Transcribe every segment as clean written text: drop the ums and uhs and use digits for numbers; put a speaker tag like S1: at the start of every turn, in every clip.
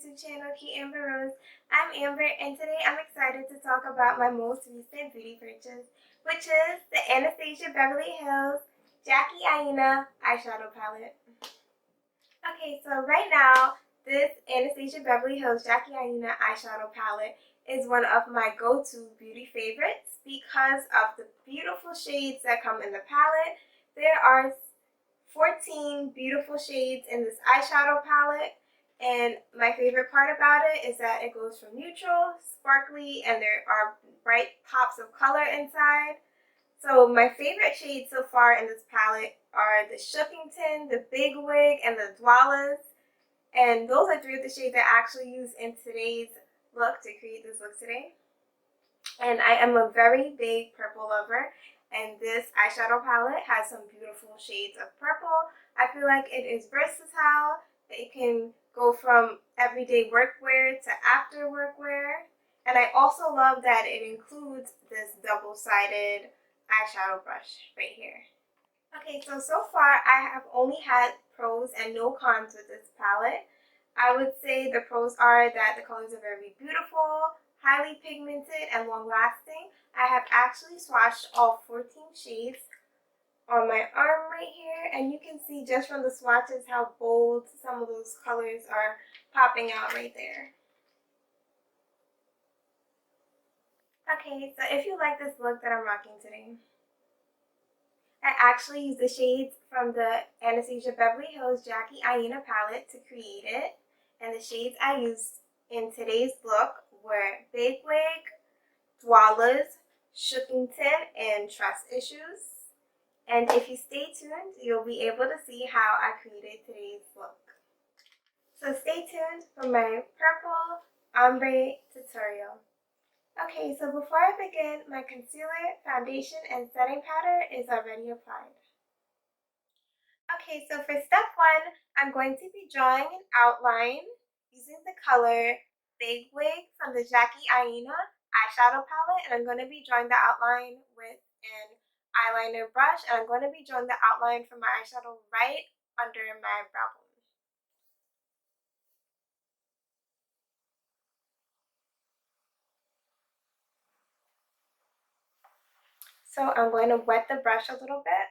S1: YouTube channel, Key Amber Rose. I'm Amber, and today I'm excited to talk about my most recent beauty purchase, which is the Anastasia Beverly Hills Jackie Aina eyeshadow palette. Okay, so right now, this Anastasia Beverly Hills Jackie Aina eyeshadow palette is one of my go-to beauty favorites because of the beautiful shades that come in the palette. There are 14 beautiful shades in this eyeshadow palette, and my favorite part about it is that it goes from neutral, sparkly, and there are bright pops of color inside. So my favorite shades so far in this palette are the Shookington, the Big Wig, and the Dwollahs. And those are three of the shades I actually used in today's look to create this look today. And I am a very big purple lover, and this eyeshadow palette has some beautiful shades of purple. I feel like it is versatile. It can go from everyday workwear to after workwear. And I also love that it includes this double-sided eyeshadow brush right here. Okay, so far I have only had pros and no cons with this palette. I would say the pros are that the colors are very beautiful, highly pigmented, and long-lasting. I have actually swatched all 14 shades on my arm right here, and you can see just from the swatches how bold some of those colors are popping out right there. Okay, so if you like this look that I'm rocking today, I actually used the shades from the Anastasia Beverly Hills Jackie Aina palette to create it, and the shades I used in today's look were Big Wig, Dwollahs, Shookington, and Trust Issues. And if you stay tuned, you'll be able to see how I created today's look. So stay tuned for my purple ombre tutorial. Okay, so before I begin, my concealer, foundation, and setting powder is already applied. Okay, so for step 1, I'm going to be drawing an outline using the color Big Wig from the Jackie Aina eyeshadow palette, and I'm going to be drawing the outline with an eyeliner brush, and I'm going to be drawing the outline for my eyeshadow right under my brow bone. So I'm going to wet the brush a little bit.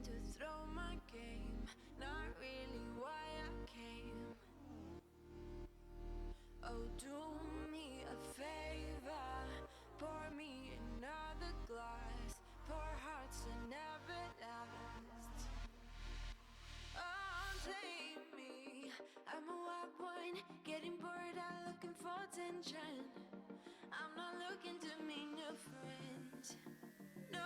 S2: To throw my game, not really why I came. Oh, do me a favor, pour me another glass, pour hearts that never last. Oh, take me, I'm a wild one, getting bored out looking for attention. I'm not looking to meet a friend, no.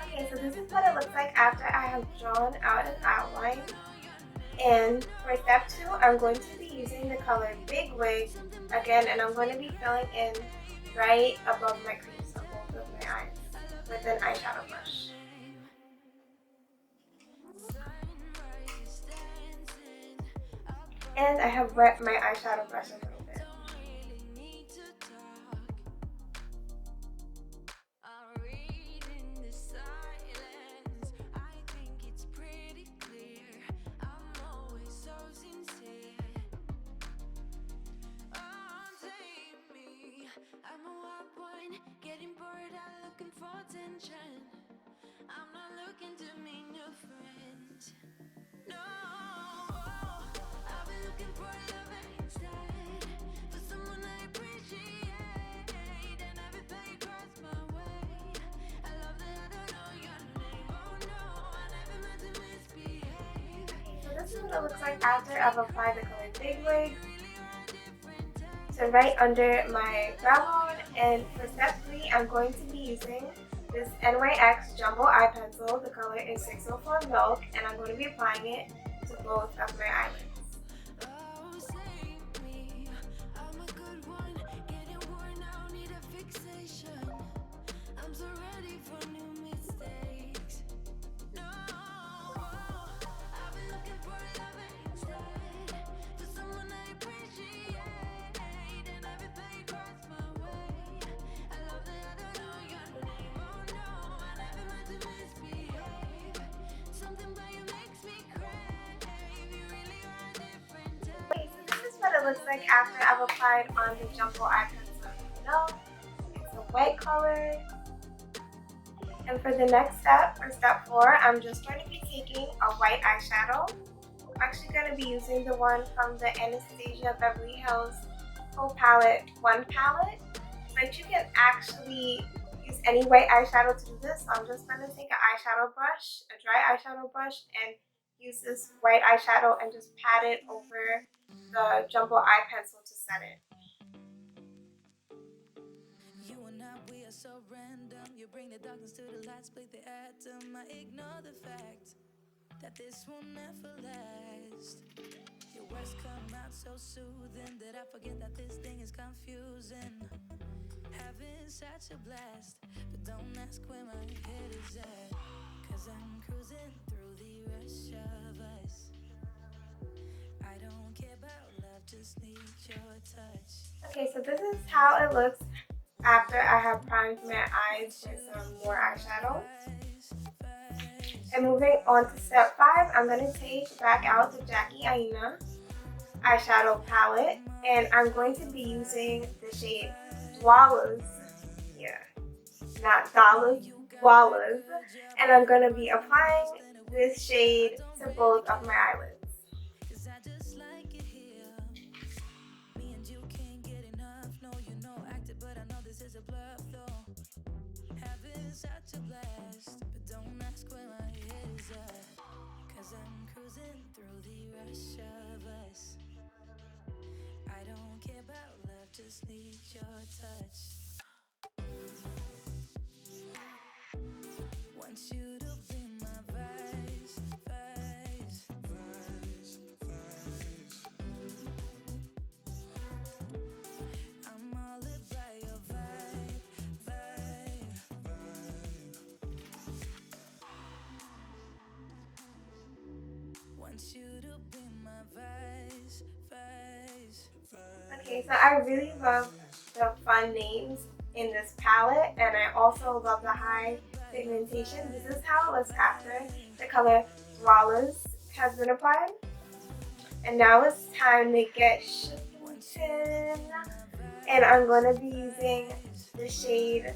S1: Okay, so this is what it looks like after I have drawn out an outline. And for step 2, I'm going to be using the color Big Wig again, and I'm going to be filling in right above my crease on both of my eyes with an eyeshadow brush. And I have wet my eyeshadow brush a little bit.
S2: I'm not looking to meet a friend, no. I've been looking for love instead, for someone I appreciate, and every page crossed my way. I love that I don't know your name, oh no, I never meant to misbehave.
S1: So this is what it looks like after I've applied the color Big Wig to right under my brow bone. And for step 3, I'm going to be using this NYX Jumbo Eye Pencil. The color is 604 Milk, and I'm going to be applying it to both of my eyelids. looks like after I've applied on the Jumbo Eye Pencil. No, it's a white color. And for the next step, for step 4, I'm just going to be taking a white eyeshadow. I'm actually going to be using the one from the Anastasia Beverly Hills Full Palette 1 palette. But you can actually use any white eyeshadow to do this. So I'm just going to take an eyeshadow brush, a dry eyeshadow brush, and use this white eyeshadow and just pat it over the Jumbo Eye Pencil to set it.
S2: You and I, we are so random. You bring the darkness to the light, split the atom. I ignore the fact that this will never last. Your words come out so soothing that I forget that this thing is confusing. Having such a blast, but don't ask where my head is at. Cause I'm cruising through the rush of us. I don't care about love, just need your touch.
S1: Okay, so this is how it looks after I have primed my eyes with some more eyeshadow. And moving on to step 5, I'm going to take back out the Jackie Aina eyeshadow palette, and I'm going to be using the shade Dwollahs. Yeah, not dollars, Dwollahs. And I'm going to be applying this shade to both of my eyelids.
S2: Such a blast, but don't ask where my head is at. Cause I'm cruising through the rush of us. I don't care about love, just need your touch. Want you to be my vice, vice, vice, vice. I'm all about your vibe, vibe. Want you to be my vice, vice, vice.
S1: Okay, so I really love the fun names in this palette, and I also love the high pigmentation. This is how it looks after the color Dwollahs has been applied. And now it's time to get Shookington, and I'm going to be using the shade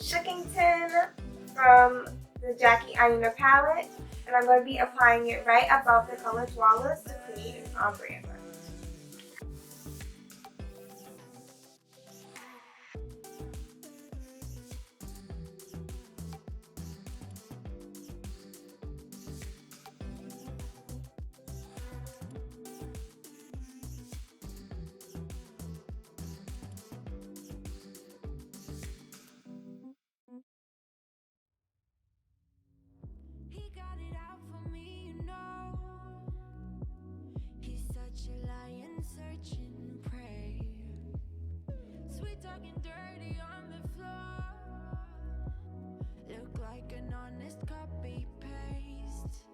S1: Shookington from the Jackie Aina palette, and I'm going to be applying it right above the color Dwollahs to create an ombre effect.
S2: He got it out for me, you know. He's such a lion searching prey. Sweet talking dirty on the floor. Look like an honest copy paste.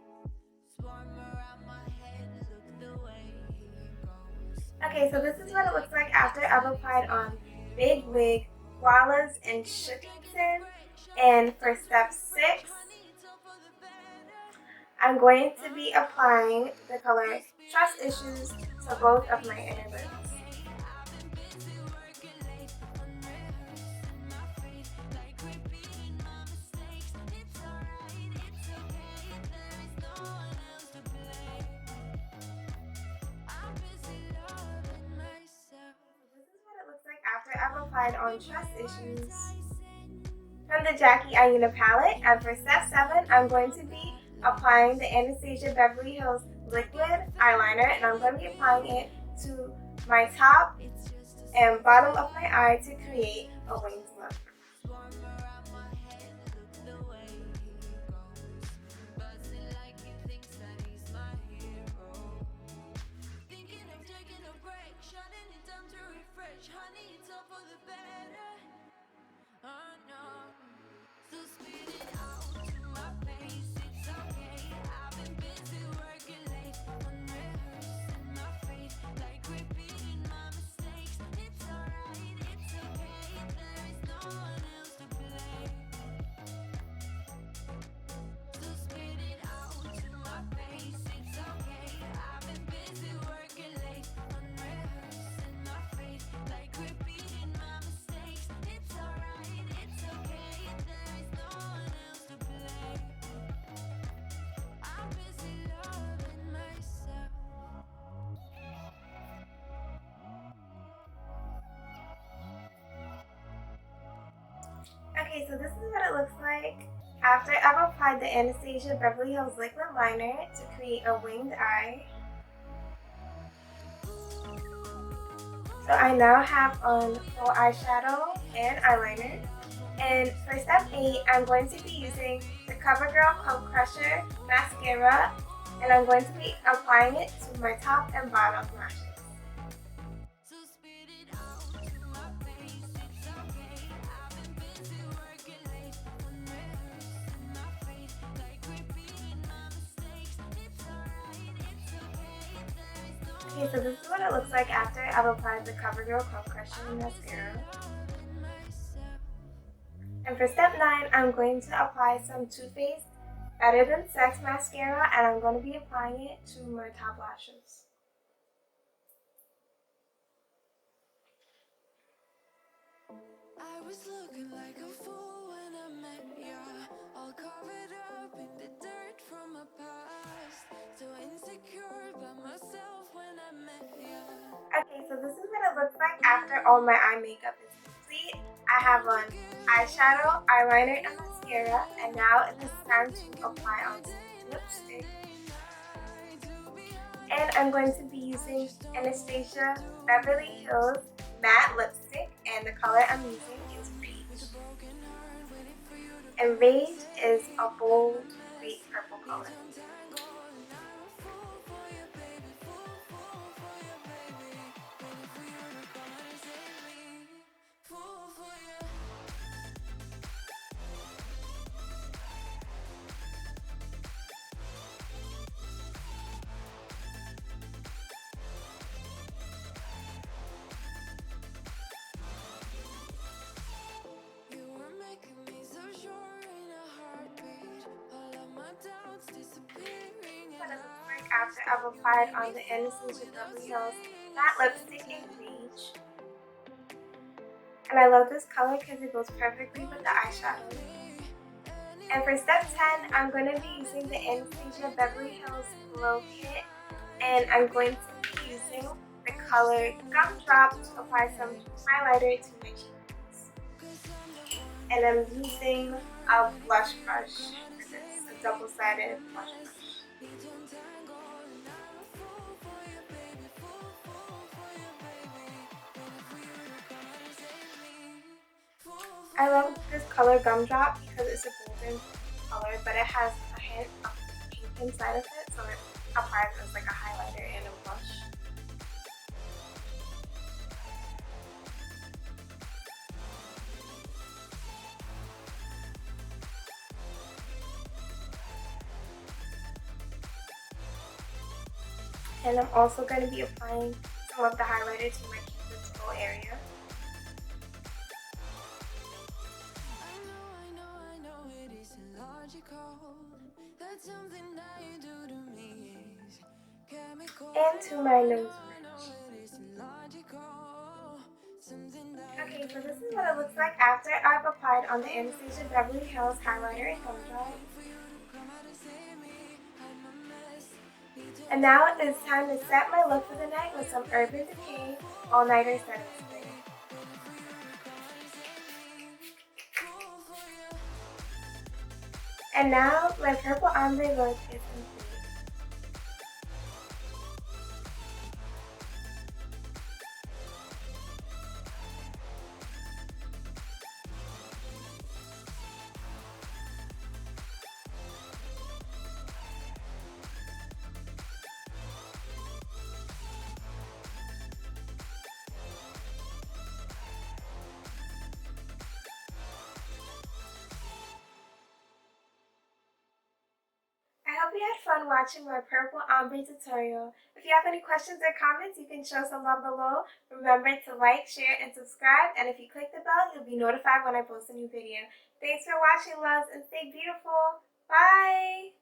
S2: Swarm around my head, look the way he goes.
S1: Okay, so this is what it looks like after I've applied on Big Wig, Dwollahs, and Shookington. And for step 6, I'm going to be applying the color Trust Issues to both of my inner lips. After I've applied on Trust Issues from the Jackie Aina palette, and for step 7, I'm going to be applying the Anastasia Beverly Hills liquid eyeliner, and I'm going to be applying it to my top and bottom of my eye to create a winged look. Okay, so this is what it looks like after I've applied the Anastasia Beverly Hills Liquid Liner to create a winged eye. So I now have on full eyeshadow and eyeliner. And for step 8, I'm going to be using the Covergirl Clump Crusher Mascara, and I'm going to be applying it to my top and bottom lashes. Okay, so this is what it looks like after I've applied the Covergirl Clump Crusher Mascara. And for step 9, I'm going to apply some Too Faced Better Than Sex Mascara, and I'm going to be applying it to my top lashes.
S2: I was looking like a fool when I met ya, all covered up in the dirt from my past, so insecure by myself when I met ya.
S1: Okay, so this is what it looks like after all my eye makeup is complete. I have on eyeshadow, eyeliner, and mascara, and now it is time to apply on some lipstick. And I'm going to be using Anastasia Beverly Hills Matte Lipstick, and the color I'm using is Peach. And Rage is a bold, sweet purple color. After I've applied on the Anastasia Beverly Hills Matte Lipstick in Peach. And I love this color because it goes perfectly with the eyeshadow. And for step 10, I'm going to be using the Anastasia Beverly Hills Glow Kit. And I'm going to be using the color Gumdrop to apply some highlighter to my cheekbones. And I'm using a blush brush for this, a double-sided blush brush. I love this color Gumdrop because it's a golden color, but it has a hint of pink inside of it, so it applies as like a highlighter and a blush. And I'm also going to be applying some of the highlighter to my cupid's bow area. And to my nose bridge. Okay, so this is what it looks like after I've applied on the Anastasia Beverly Hills highlighter and Gumdrop. And now it's time to set my look for the night with some Urban Decay All Nighter Setting Spray. And now my purple ombre look is complete. I hope you had fun watching my purple ombre tutorial. If you have any questions or comments, you can show some love below. Remember to like, share, and subscribe, and if you click the bell, you'll be notified when I post a new video. Thanks for watching, loves, and stay beautiful. Bye!